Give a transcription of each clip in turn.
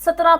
17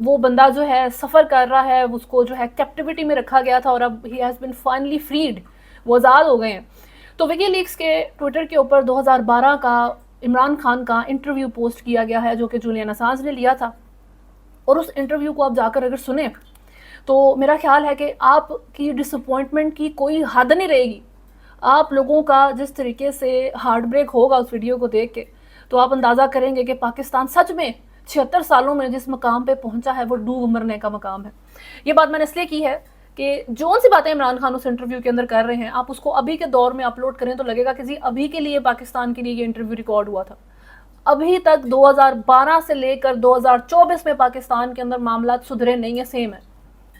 وہ بندہ جو ہے سفر کر رہا ہے, اس کو جو ہے کیپٹیوٹی میں رکھا گیا تھا اور اب he has been finally freed, وہ آزاد ہو گئے ہیں. تو وکی لیکس کے ٹویٹر کے اوپر 2012 کا عمران خان کا انٹرویو پوسٹ کیا گیا ہے جو کہ جولین اسانج نے لیا تھا, اور اس انٹرویو کو آپ جا کر اگر سنیں تو میرا خیال ہے کہ آپ کی ڈس اپوائنٹمنٹ کی کوئی حد نہیں رہے گی. آپ لوگوں کا جس طریقے سے ہارٹ بریک ہوگا اس ویڈیو کو دیکھ کے, تو آپ اندازہ کریں گے کہ پاکستان سچ میں 76 سالوں میں جس مقام پہ پہنچا ہے وہ ڈوب مرنے کا مقام ہے. یہ بات میں نے اس لیے کی ہے کہ جو سی باتیں عمران خان اس انٹرویو کے اندر کر رہے ہیں, آپ اس کو ابھی کے دور میں اپلوڈ کریں تو لگے گا کہ جی ابھی کے لیے پاکستان کے لیے یہ انٹرویو ریکارڈ ہوا تھا. ابھی تک 2012 سے لے کر 2024 میں پاکستان کے اندر معاملات سدھرے نہیں ہیں, سیم ہیں.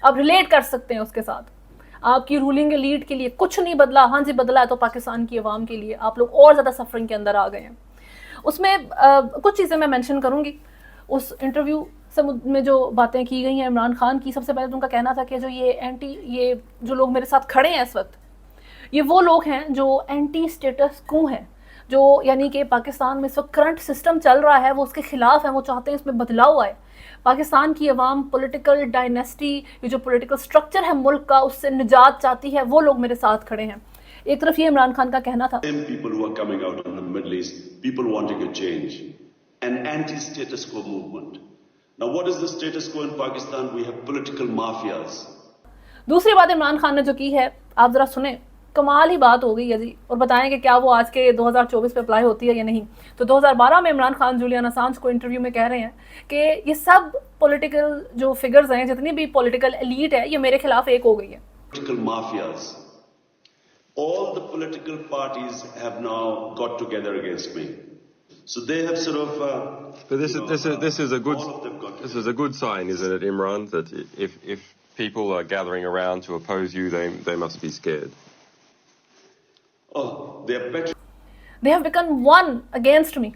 آپ ریلیٹ کر سکتے ہیں اس کے ساتھ. آپ کی رولنگ ایلیٹ کے لیے کچھ نہیں بدلا, ہاں جی بدلا ہے تو پاکستان کی عوام کے لیے آپ لوگ اور زیادہ سفرنگ کے اندر آ گئے ہیں. اس میں کچھ چیزیں میں مینشن کروں گی. اس انٹرویو سے میں جو باتیں کی گئی ہیں عمران خان کی, سب سے پہلے تو ان کا کہنا تھا کہ جو یہ جو لوگ میرے ساتھ کھڑے ہیں اس وقت, یہ وہ لوگ ہیں جو اینٹی اسٹیٹس کو ہیں, جو یعنی کہ پاکستان میں اس وقت کرنٹ سسٹم چل رہا ہے وہ اس کے خلاف ہیں, وہ چاہتے ہیں اس میں بدلاؤ آئے. پاکستان کی عوام پولیٹیکل ڈائنیسٹی, یہ جو پولیٹیکل سٹرکچر ہے ملک کا, اس سے نجات چاہتی ہے. وہ لوگ میرے ساتھ کھڑے ہیں. ایک طرف یہ عمران خان کا کہنا تھا. People who are coming out in the Middle East, people wanting a change, an anti-status quo movement. Now what is the status quo in Pakistan? We have political mafias. دوسری بات عمران خان نے جو کی ہے آپ ذرا سنیں, کمال ہی بات ہو گئی ہے جی, اور بتائیں کہ کیا وہ آج کے 2024 پہ اپلائی ہوتی ہے یا نہیں. تو 2012 میں عمران خان جولین اسانج کو انٹرویو میں کہہ رہے ہیں کہ یہ سب پولیٹیکل جو فگرز ہیں, جتنی بھی پولیٹیکل ایلیٹ ہے, یہ میرے خلاف ایک ہو گئی ہے. Political mafias. All the political parties have now got together against me. So they have sort of. But this is a good all of them got this is a good sign, isn't it, Imran? That if people are gathering around to oppose you, they must be scared. Oh, they are better. They have become one against me.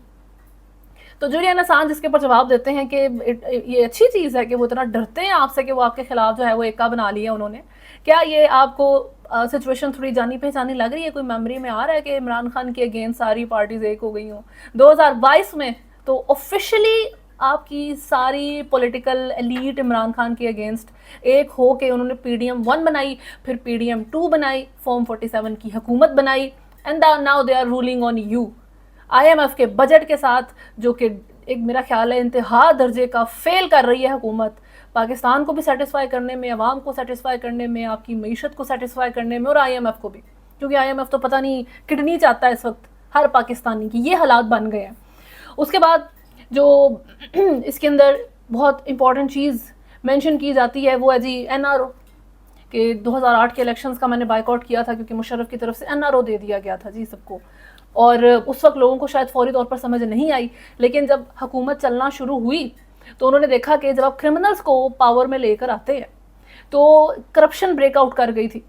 تو Julian Assange اس کے اوپر جواب دیتے ہیں کہ یہ اچھی چیز ہے کہ وہ اتنا ڈرتے ہیں آپ سے کہ وہ آپ کے خلاف جو ہے وہ ایکا بنا لیا انہوں نے. کیا یہ آپ کو سچویشن تھوڑی جانی پہچانی لگ رہی ہے؟ کوئی میموری میں آ رہا ہے کہ عمران خان کے اگینسٹ ساری پارٹیز ایک ہو گئی ہوں 2022 میں؟ تو آفیشلی آپ کی ساری پولیٹیکل ایلیٹ عمران خان کے اگینسٹ ایک ہو کے انہوں نے PDM 1 بنائی, پھر PDM 2 بنائی, فارم 47 کی حکومت بنائی, and now they are ruling on you. IMF کے بجٹ کے ساتھ, جو کہ ایک میرا خیال ہے انتہا درجے کا فیل کر رہی ہے حکومت, پاکستان کو بھی سیٹسفائی کرنے میں, عوام کو سیٹسفائی کرنے میں, آپ کی معیشت کو سیٹسفائی کرنے میں, اور IMF کو بھی, کیونکہ IMF تو پتہ نہیں کڈنی چاہتا ہے اس وقت ہر پاکستانی کی. یہ حالات بن گئے ہیں. اس کے بعد جو اس کے اندر بہت امپورٹنٹ چیز مینشن کی جاتی ہے وہ ہے جی NRO, کہ 2008 کے الیکشنز کا میں نے بائیک آؤٹ کیا تھا کیونکہ مشرف کی طرف سے NRO دے دیا گیا تھا جی سب کو, اور اس وقت لوگوں کو شاید فوری طور پر سمجھ نہیں آئی. لیکن جب حکومت چلنا شروع ہوئی تو انہوں نے دیکھا کہ جب آپ کرمنلز کو پاور میں لے کر آتے ہیں تو کرپشن بریک آؤٹ کر گئی تھی.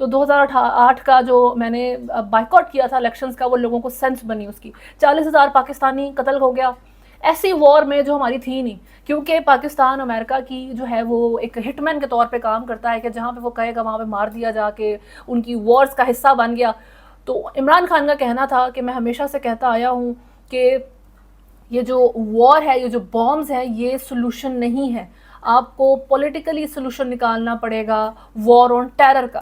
تو 2008 کا جو میں نے بائیک آؤٹ کیا تھا الیکشنز کا, وہ لوگوں کو سینس بنی اس کی. 40,000 پاکستانی قتل ہو گیا ایسی وار میں جو ہماری تھی نہیں, کیونکہ پاکستان امریکہ کی جو ہے وہ ایک ہٹ مین کے طور پہ کام کرتا ہے کہ جہاں پہ وہ کہے گا وہاں پہ مار دیا جا کے, ان کی وارز کا حصہ بن گیا. تو عمران خان کا کہنا تھا کہ میں ہمیشہ سے کہتا آیا ہوں کہ یہ جو وار ہے, یہ جو بامز ہیں, یہ سلوشن نہیں ہے. آپ کو پولیٹیکلی سلوشن نکالنا پڑے گا وار آن ٹیرر کا.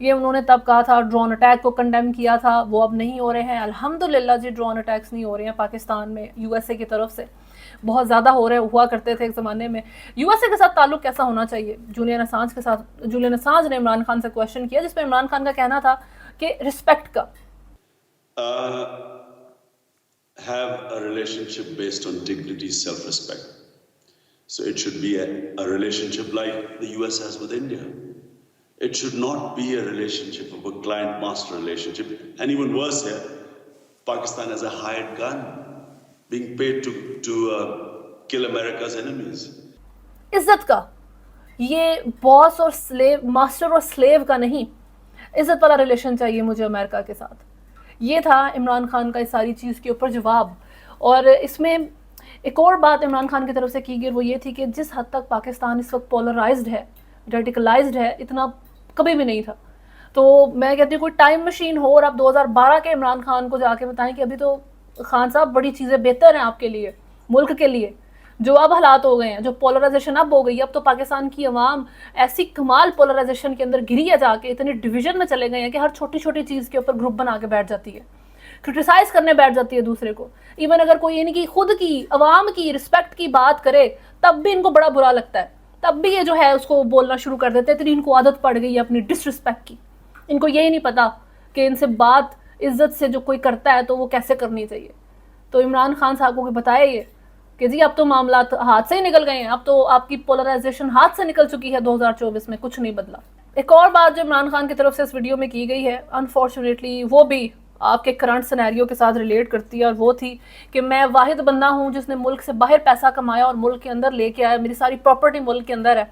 یہ انہوں نے تب کہا تھا, ڈرون اٹیک کو کنڈیم کیا تھا, وہ اب نہیں ہو رہے ہیں الحمدللہ جی. ڈرون اٹیکس نہیں ہو رہے ہیں پاکستان میں USA کی طرف سے, بہت زیادہ ہوا کرتے تھے ایک زمانے میں. USA کے ساتھ تعلق کیسا ہونا چاہیے؟ جولین اسانج کے ساتھ جولین اسانج نے عمران خان سے کویشچن کیا, جس پہ عمران خان کا کہنا تھا کہ رسپیکٹ کا. Have a relationship based on dignity, self-respect. So it should be a relationship like the US has with India. It should not be a relationship of a client-master relationship. And even worse here, Pakistan has a hired gun being paid to kill America's enemies. عزت کا, یہ باس اور sleeve, master اور sleeve کا نہیں, عزت والا relation چاہیے مجھے امریکہ کے ساتھ. یہ تھا عمران خان کا اس ساری چیز کے اوپر جواب. اور اس میں ایک اور بات عمران خان کی طرف سے کی گئی, وہ یہ تھی کہ جس حد تک پاکستان اس وقت پولرائزڈ ہے, ریڈیکلائزڈ ہے, اتنا کبھی بھی نہیں تھا. تو میں کہتی ہوں کوئی ٹائم مشین ہو اور آپ 2012 کے عمران خان کو جا کے بتائیں کہ ابھی تو خان صاحب بڑی چیزیں بہتر ہیں آپ کے لیے, ملک کے لیے. جو اب حالات ہو گئے ہیں, جو پولرائزیشن اب ہو گئی, اب تو پاکستان کی عوام ایسی کمال پولرائزیشن کے اندر گری ہے جا کے, اتنے ڈویژن میں چلے گئے ہیں کہ ہر چھوٹی چھوٹی چیز کے اوپر گروپ بنا کے بیٹھ جاتی ہے, کرٹیسائز کرنے بیٹھ جاتی ہے دوسرے کو. ایون اگر کوئی ان کی خود کی عوام کی رسپیکٹ کی بات کرے تب بھی ان کو بڑا برا لگتا ہے, تب بھی یہ جو ہے اس کو بولنا شروع کر دیتے ہیں. اتنی ان کو عادت پڑ گئی ہے اپنی ڈس رسپیکٹ کی, ان کو یہی نہیں پتا کہ ان سے بات عزت سے جو کوئی کرتا ہے تو وہ کیسے کرنی چاہیے. تو عمران خان صاحب کو بتایا یہ کہ جی اب تو معاملات ہاتھ سے ہی نکل گئے ہیں, اب تو آپ کی پولرائزیشن ہاتھ سے نکل چکی ہے 2024 میں, کچھ نہیں بدلا. ایک اور بات جو عمران خان کی طرف سے اس ویڈیو میں کی گئی ہے, انفارچونیٹلی وہ بھی آپ کے کرنٹ سینیریو کے ساتھ ریلیٹ کرتی ہے, اور وہ تھی کہ میں واحد بندہ ہوں جس نے ملک سے باہر پیسہ کمایا اور ملک کے اندر لے کے آیا, میری ساری پراپرٹی ملک کے اندر ہے,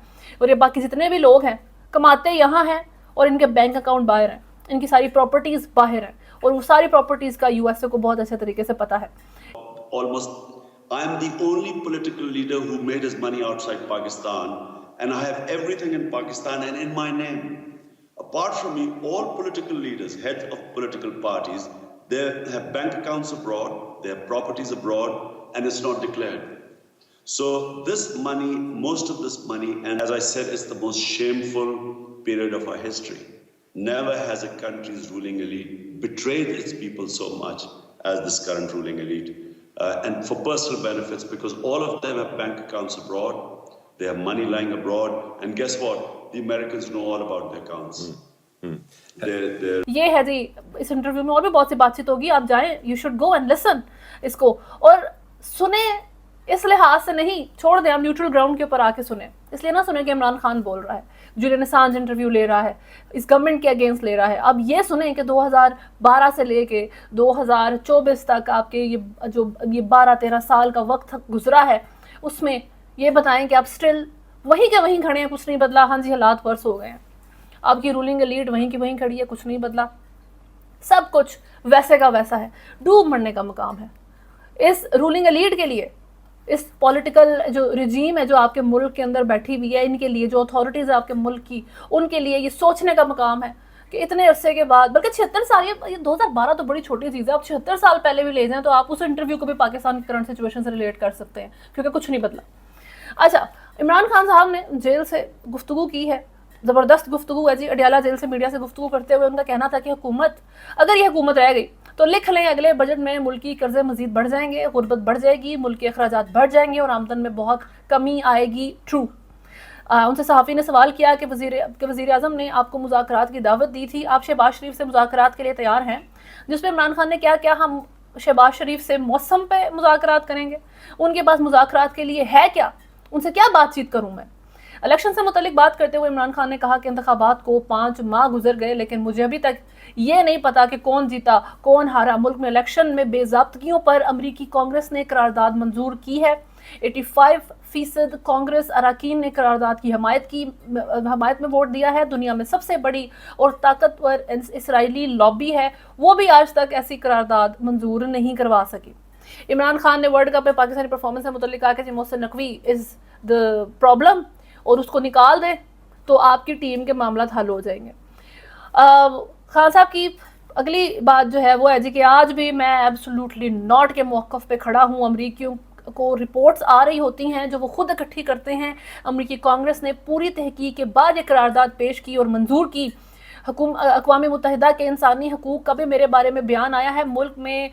اور یہ باقی جتنے بھی لوگ ہیں کماتے یہاں ہیں اور ان کے بینک اکاؤنٹ باہر ہیں, ان کی ساری پراپرٹیز باہر ہیں, اور وہ ساری پراپرٹیز کا یو ایس اے کو بہت اچھے طریقے سے پتہ ہے. Almost, I am the only political leader who made his money outside Pakistan, and I have everything in Pakistan and in my name. Apart from me, all political leaders, heads of political parties, they have bank accounts abroad, they have properties abroad, and it's not declared. So this money, most of this money, and as I said, it's the most shameful period of our history. Never has a country's ruling elite betrayed its people so much as this current ruling elite. And for personal benefits, because all of them have bank accounts abroad, they have money lying abroad, and guess what? The Americans know all about their accounts. یہ ہے جی, اس interview میں اور بھی بہت سی بات چیت ہوگی, آپ جائیں, you should go and listen اس کو, اور سنیں اس لحاظ سے نہیں, چھوڑ دیں آپ نیوٹرل گراؤنڈ کے اوپر آ کے سنیں, اس لیے نہ سنیں کہ عمران خان بول رہا ہے, جولین اسانج انٹرویو لے رہا ہے, اس گورنمنٹ کے اگینسٹ لے رہا ہے. اب یہ سنیں کہ 2012 سے لے کے 2024 تک آپ کے یہ 12-13 سال کا وقت گزرا ہے, اس میں یہ بتائیں کہ آپ سٹل وہیں کے وہیں کھڑے ہیں, کچھ نہیں بدلا. ہاں جی حالات ورس ہو گئے ہیں, آپ کی رولنگ لیڈ وہیں کی وہیں کھڑی ہے, کچھ نہیں بدلا, سب کچھ ویسے کا ویسا ہے. ڈوب مرنے کا مقام ہے اس رولنگ لیڈ کے لیے, اس پولیٹیکل جو رجیم ہے جو آپ کے ملک کے اندر بیٹھی ہوئی ہے, ان کے لیے جو اتھارٹیز ہے آپ کے ملک کی, ان کے لیے یہ سوچنے کا مقام ہے کہ اتنے عرصے کے بعد, بلکہ 76 سال, یہ 2012 تو بڑی چھوٹی چیز ہے, آپ 76 سال پہلے بھی لے جائیں تو آپ اس انٹرویو کو بھی پاکستان کی کرنٹ سچویشن سے ریلیٹ کر سکتے ہیں, کیونکہ کچھ نہیں بدلا. اچھا, عمران خان صاحب نے جیل سے گفتگو کی ہے, زبردست گفتگو ہے جی. اڈیالہ جیل سے میڈیا سے گفتگو کرتے ہوئے ان کا کہنا تھا کہ حکومت, اگر یہ حکومت رہ گئی تو لکھ لیں اگلے بجٹ میں ملکی قرضے مزید بڑھ جائیں گے, غربت بڑھ جائے گی, ملک کے اخراجات بڑھ جائیں گے, اور آمدن میں بہت کمی آئے گی. ٹرو. ان سے صحافی نے سوال کیا کہ وزیر اعظم نے آپ کو مذاکرات کی دعوت دی تھی, آپ شہباز شریف سے مذاکرات کے لیے تیار ہیں, جس پہ عمران خان نے کیا ہم شہباز شریف سے موسم پہ مذاکرات کریں گے, ان کے پاس مذاکرات کے لیے ہے کیا, ان سے کیا بات چیت کروں میں. الیکشن سے متعلق بات کرتے ہوئے عمران خان نے کہا کہ انتخابات کو 5 ماہ گزر گئے, لیکن مجھے ابھی تک یہ نہیں پتا کہ کون جیتا کون ہارا. ملک میں الیکشن میں بے ضابطگیوں پر امریکی کانگریس نے قرارداد منظور کی ہے. 85% کانگریس اراکین نے قرارداد کی حمایت میں ووٹ دیا ہے. دنیا میں سب سے بڑی اور طاقتور اسرائیلی لابی ہے, وہ بھی آج تک ایسی قرارداد منظور نہیں کروا سکی. عمران خان نے ورلڈ کپ میں پاکستانی پرفارمنس سے متعلق کہا کہ محسن نقوی از دا پرابلم, اور اس کو نکال دیں تو آپ کی ٹیم کے معاملات حل ہو جائیں گے. خان صاحب کی اگلی بات جو ہے وہ ہے جی کہ آج بھی میں ایبسولوٹلی ناٹ کے موقف پہ کھڑا ہوں. امریکیوں کو رپورٹس آ رہی ہوتی ہیں جو وہ خود اکٹھی کرتے ہیں. امریکی کانگریس نے پوری تحقیق کے بعد یہ قرارداد پیش کی اور منظور کی. اقوام متحدہ کے انسانی حقوق کا بھی میرے بارے میں بیان آیا ہے. ملک میں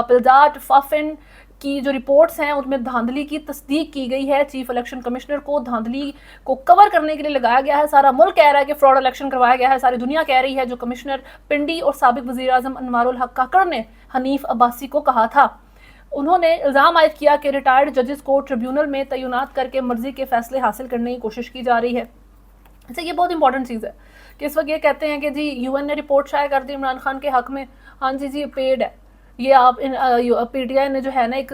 پلڈاٹ فافن کی جو رپورٹس ہیں ان میں دھاندلی کی تصدیق کی گئی ہے. چیف الیکشن کمشنر کو دھاندلی کو کور کرنے کے لیے لگایا گیا ہے. سارا ملک کہہ رہا ہے کہ فراڈ الیکشن کروایا گیا ہے, ساری دنیا کہہ رہی ہے. جو کمشنر پنڈی اور سابق وزیر اعظم انوار الحق کاکڑ نے حنیف عباسی کو کہا تھا, انہوں نے الزام عائد کیا کہ ریٹائرڈ ججز کو ٹریبیونل میں تعینات کر کے مرضی کے فیصلے حاصل کرنے کی کوشش کی جا رہی ہے. اچھا, یہ بہت امپورٹنٹ چیز ہے کہ اس وقت یہ کہتے ہیں کہ جی یو این نے رپورٹ شائع کر دی عمران خان کے حق میں. ہاں جی پیڈ ہے یہ. آپ پی ٹی آئی نے جو ہے نا ایک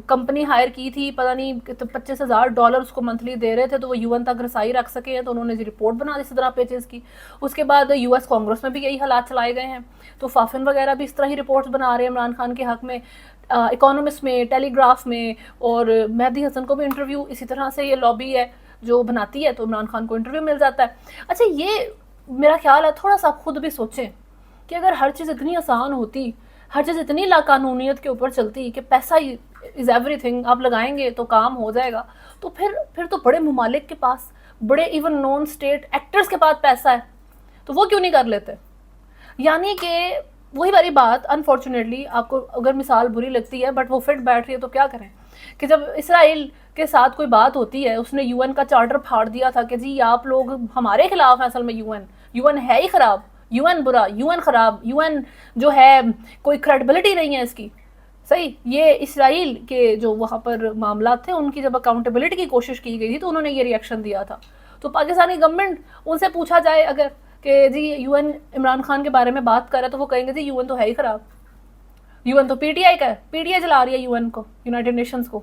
کمپنی ہائر کی تھی, پتہ نہیں $25,000 اس کو منتھلی دے رہے تھے تو وہ یو این تک رسائی رکھ سکے, تو انہوں نے جی رپورٹ بنا دی اس طرح پیجز کی. اس کے بعد یو ایس کانگریس میں بھی یہی حالات چلائے گئے ہیں, تو فافن وغیرہ بھی اس طرح ہی رپورٹس بنا رہے ہیں عمران خان کے حق میں. اکانومسٹ میں, ٹیلی گراف میں, اور مہدی حسن کو بھی انٹرویو اسی طرح سے یہ لابی ہے جو بناتی ہے, تو عمران خان کو انٹرویو مل جاتا ہے. اچھا, یہ میرا خیال ہے تھوڑا سا خود بھی سوچیں کہ اگر ہر چیز اتنی آسان ہوتی, ہر چیز اتنی لاقانونیت کے اوپر چلتی کہ پیسہ ہی از ایوری تھنگ, آپ لگائیں گے تو کام ہو جائے گا. تو پھر تو بڑے ممالک کے پاس, بڑے ایون نون اسٹیٹ ایکٹرز کے پاس پیسہ ہے, تو وہ کیوں نہیں کر لیتے؟ یعنی کہ وہی والی بات, انفارچونیٹلی آپ کو اگر مثال بری لگتی ہے بٹ وہ فٹ بیٹھ رہی ہے تو کیا کریں, کہ جب اسرائیل کے ساتھ کوئی بات ہوتی ہے, اس نے یو این کا چارٹر پھاڑ دیا تھا کہ جی آپ لوگ ہمارے خلاف ہیں, اصل میں یو این ہے ہی خراب, یو این برا, یو این خراب, یو این جو ہے کوئی کریڈبلٹی نہیں ہے اس کی. صحیح, یہ اسرائیل کے جو وہاں پر معاملات تھے ان کی جب اکاؤنٹیبلٹی کی کوشش کی گئی تھی تو انہوں نے یہ ریئیکشن دیا تھا. تو پاکستانی گورنمنٹ ان سے پوچھا جائے اگر کہ جی یو این عمران خان کے بارے میں بات کر رہا ہے تو وہ کہیں گے جی یو این تو ہے ہی خراب, یو این تو پی ٹی آئی کا ہے, پی ٹی آئی چلا رہی ہے یو این کو, یونائٹڈ نیشنز کو,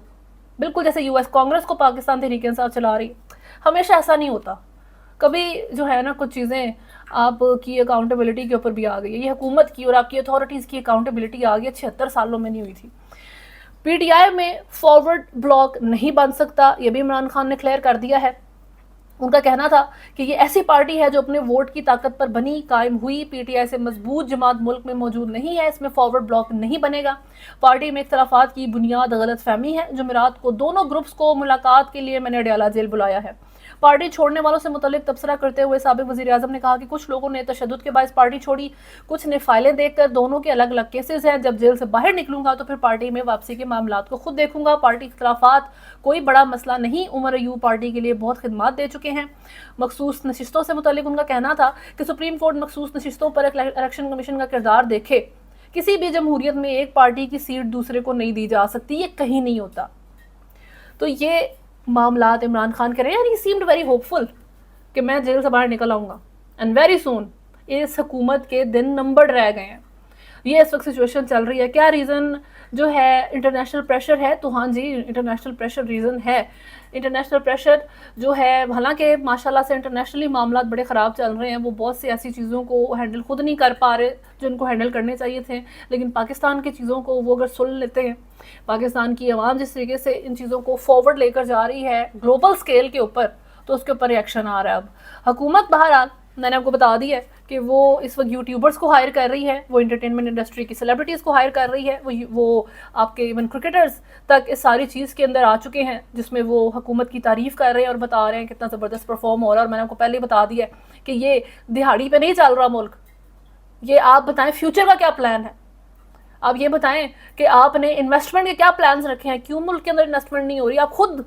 بالکل جیسے یو ایس کانگریس کو پاکستان تحریک انصاف چلا رہی ہے. ہمیشہ ایسا نہیں ہوتا, کبھی جو ہے نا کچھ چیزیں آپ کی اکاؤنٹیبلٹی کے اوپر بھی آ گئی ہے. یہ حکومت کی اور آپ کی اتھارٹیز کی اکاؤنٹیبلٹی آ گئی ہے, 76 سالوں میں نہیں ہوئی تھی. پی ٹی آئی میں فارورڈ بلاک نہیں بن سکتا, یہ بھی عمران خان نے کلیئر کر دیا ہے. ان کا کہنا تھا کہ یہ ایسی پارٹی ہے جو اپنے ووٹ کی طاقت پر بنی قائم ہوئی, پی ٹی آئی سے مضبوط جماعت ملک میں موجود نہیں ہے, اس میں فارورڈ بلاک نہیں بنے گا. پارٹی میں اختلافات کی بنیاد غلط فہمی ہے. جمعرات کو دونوں گروپس کو ملاقات کے لیے میں نے اڈیالہ جیل بلایا ہے. پارٹی چھوڑنے والوں سے متعلق تبصرہ کرتے ہوئے سابق وزیر اعظم نے کہا کہ کچھ لوگوں نے تشدد کے باعث پارٹی چھوڑی, کچھ نے فائلیں دیکھ کر, دونوں کے الگ الگ کیسز ہیں. جب جیل سے باہر نکلوں گا تو پھر پارٹی میں واپسی کے معاملات کو خود دیکھوں گا. پارٹی اختلافات کوئی بڑا مسئلہ نہیں. عمر ایوب پارٹی کے لیے بہت خدمات دے چکے ہیں. مخصوص نشستوں سے متعلق ان کا کہنا تھا کہ سپریم کورٹ مخصوص نشستوں پر الیکشن کمیشن کا کردار دیکھے. کسی بھی جمہوریت میں ایک پارٹی کی سیٹ دوسرے کو نہیں دی جا سکتی, یہ کہیں نہیں ہوتا. تو یہ معاملات عمران خان کہہ رہے ہیں, یعنی سیمڈ ویری ہوپ فل کہ میں جیل سے باہر نکل آؤں گا, اینڈ ویری سون اس حکومت کے دن نمبر رہ گئے ہیں. یہ اس وقت سچویشن چل رہی ہے. کیا ریزن جو ہے انٹرنیشنل پریشر ہے, تو ہاں جی انٹرنیشنل پریشر ریزن ہے. انٹرنیشنل پریشر جو ہے, حالانکہ ماشاءاللہ سے انٹرنیشنلی معاملات بڑے خراب چل رہے ہیں, وہ بہت سی ایسی چیزوں کو ہینڈل خود نہیں کر پا رہے جو ان کو ہینڈل کرنے چاہیے تھے, لیکن پاکستان کی چیزوں کو وہ اگر سن لیتے ہیں, پاکستان کی عوام جس طریقے سے ان چیزوں کو فارورڈ لے کر جا رہی ہے گلوبل اسکیل کے اوپر, تو اس کے اوپر ریئیکشن آ رہا ہے. اب حکومت بہرحال میں نے آپ کو بتا دی ہے کہ وہ اس وقت یوٹیوبرز کو ہائر کر رہی ہے, وہ انٹرٹینمنٹ انڈسٹری کی سیلیبریٹیز کو ہائر کر رہی ہے, وہ آپ کے ایون کرکٹرز تک اس ساری چیز کے اندر آ چکے ہیں جس میں وہ حکومت کی تعریف کر رہے ہیں اور بتا رہے ہیں کتنا زبردست پرفارم ہو رہا ہے. اور میں نے آپ کو پہلے ہی بتا دیا ہے کہ یہ دہاڑی پہ نہیں چل رہا ملک. یہ آپ بتائیں فیوچر کا کیا پلان ہے, آپ یہ بتائیں کہ آپ نے انویسٹمنٹ کے کیا پلانز رکھے ہیں, کیوں ملک کے اندر انویسٹمنٹ نہیں ہو رہی. آپ خود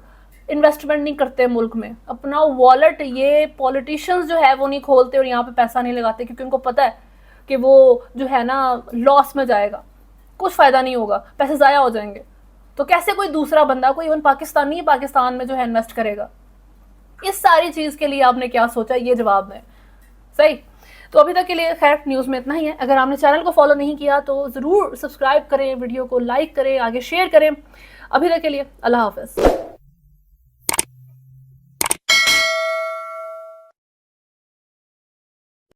انویسٹمنٹ نہیں کرتے ملک میں, اپنا والٹ یہ پولیٹیشینز جو ہے وہ نہیں کھولتے اور یہاں پہ پیسہ نہیں لگاتے, کیونکہ ان کو پتہ ہے کہ وہ جو ہے نا لاس میں جائے گا, کچھ فائدہ نہیں ہوگا, پیسے ضائع ہو جائیں گے. تو کیسے کوئی دوسرا بندہ, کوئی ایون پاکستانی پاکستان میں جو ہے انویسٹ کرے گا؟ اس ساری چیز کے لیے آپ نے کیا سوچا, یہ جواب دیں. صحیح. تو ابھی تک کے لیے خیر نیوز میں اتنا ہی ہے. اگر آپ نے چینل کو فالو نہیں کیا تو ضرور سبسکرائب کریں, ویڈیو کو لائک کریں, آگے شیئر کریں. ابھی تک کے لیے اللہ حافظ.